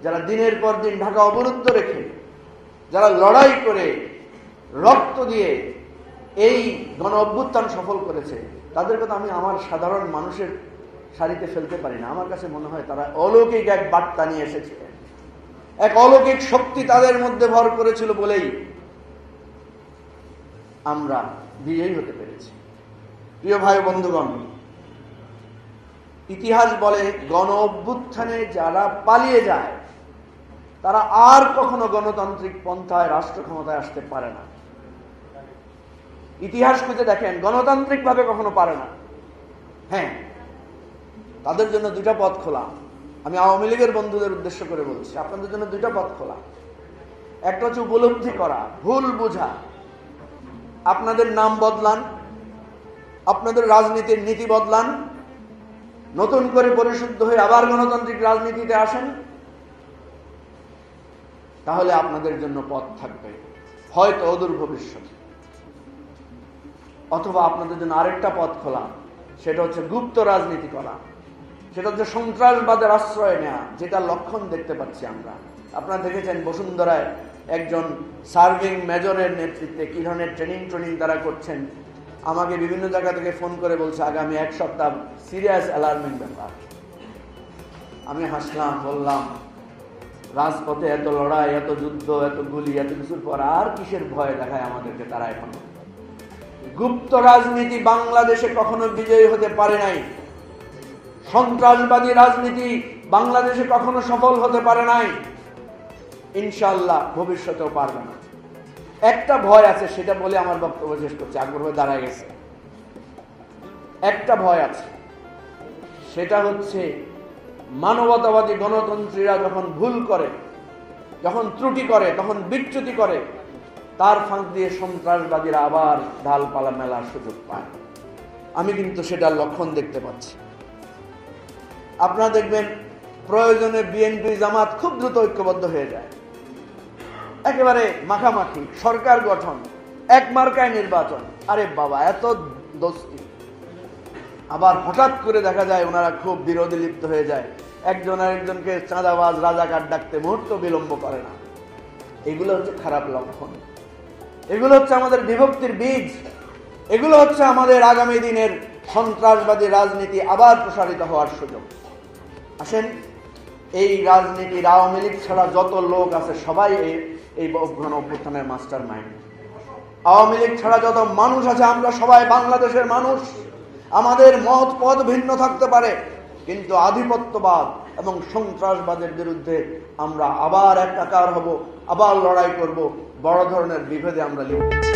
যারা দিনের পর দিন ঢাকা অবরুদ্ধ রেখে, যারা লড়াই করে রক্ত দিয়ে এই গণ অভ্যুত্থান সফল করেছে, তাদের কথা আমি আমার সাধারণ মানুষের সারিতে ফেলতে পারি না। আমার কাছে মনে হয় তারা অলৌকিক এক বার্তা নিয়ে এসেছে, এক অলৌকিক শক্তি তাদের মধ্যে ভর করেছিল বলেই আমরা বিজয়ী হতে পেরেছি। প্রিয় ভাই বন্ধুগণ, ইতিহাস বলে গণ অভ্যুত্থানে যারা পালিয়ে যায় তারা আর কখনো গণতান্ত্রিক পন্থায় রাষ্ট্র ক্ষমতায় আসতে পারে না। ইতিহাস খুঁজে দেখেন, গণতান্ত্রিক ভাবে কখনো পারে না। হ্যাঁ, তাদের জন্য দুইটা পথ খোলা। আমি আওয়ামী লীগের বন্ধুদের উদ্দেশ্য করে বলছি, আপনাদের জন্য দুইটা পথ খোলা। একটা হচ্ছে উপলব্ধি করা, ভুল বোঝা, আপনাদের নাম বদলান, আপনাদের রাজনীতির নীতি বদলান, নতুন করে পরিশুদ্ধ হয়ে আবার গণতান্ত্রিক রাজনীতিতে আসেন, তাহলে আপনাদের জন্য পথ থাকবে হয়তো অদূর ভবিষ্যৎ। অথবা আপনাদের জন্য আরেকটা পথ খোলা, সেটা হচ্ছে গুপ্ত রাজনীতি করা, সেটা হচ্ছে সন্ত্রাসবাদের আশ্রয় নেওয়া, যেটা লক্ষণ দেখতে পাচ্ছি আমরা। আপনারা দেখেছেন বসুন্ধরায় একজন সার্ভিং মেজরের নেতৃত্বে কি ধরনের ট্রেনিং তারা করছেন। আমাকে বিভিন্ন জায়গা থেকে ফোন করে বলছে আগামী এক সপ্তাহ সিরিয়াস অ্যালার্মিং ব্যাপার। আমি হাসলাম, বললাম রাজপথে এত লড়াই, এত যুদ্ধ, এত গুলি, এত কিছুর পর আর কিসের ভয় দেখায় আমাদেরকে তারা? এখনো গুপ্ত রাজনীতি বাংলাদেশে কখনো বিজয়ী হতে পারে নাই। সন্ত্রাসবাদী রাজনীতি বাংলাদেশে কখনো সফল হতে পারে নাই, ইনশাআল্লাহ ভবিষ্যতেও পারবে না। একটা ভয় আছে, সেটা বলে আমার বক্তব্য শেষ করছি, আগ্রহ দাঁড়ায় গেছে। একটা ভয় আছে, সেটা হচ্ছে মানবতাবাদী গণতন্ত্রীরা যখন ভুল করে, যখন ত্রুটি করে, তখন বিচ্যুতি করে, তার ফাঁক দিয়ে সন্ত্রাসবাদীরা আবার ঢালপালা মেলার সুযোগ পায়। আমি কিন্তু সেটার লক্ষণ দেখতে পাচ্ছি। আপনারা দেখবেন প্রয়োজনে বিএনপি জামাত খুব দ্রুত ঐক্যবদ্ধ হয়ে যায়, একেবারে মাখামাখি সরকার গঠন, এক মার্কায় নির্বাচন। আরে বাবা, এত দোস্তি। আবার হঠাৎ করে দেখা যায় ওনারা খুব বিরোধী লিপ্ত হয়ে যায়, একজন আরেকজনকে চাঁদাবাজ, রাজাকার ডাকতে মুহূর্ত বিলম্ব করে না। এগুলো হচ্ছে খারাপ লক্ষণ, এগুলো হচ্ছে আমাদের বিভক্তির বীজ, এগুলো হচ্ছে আমাদের আগামী দিনের সন্ত্রাসবাদী রাজনীতি আবার প্রসারিত হওয়ার সুযোগ। আসেন, এই রাজনীতির আওয়ামী লীগ ছাড়া যত লোক আছে সবাই এই গণ অভ্যুত্থানের মাস্টার মাইন্ড। আওয়ামী লীগ ছাড়া যত মানুষ আছে আমরা সবাই বাংলাদেশের মানুষ। আমাদের মত পথ ভিন্ন থাকতে পারে, কিন্তু আধিপত্যবাদ এবং সন্ত্রাসবাদের বিরুদ্ধে আমরা আবার একাকার হব, আবার লড়াই করব, বড় ধরনের বিভেদে আমরা লিপ্ত।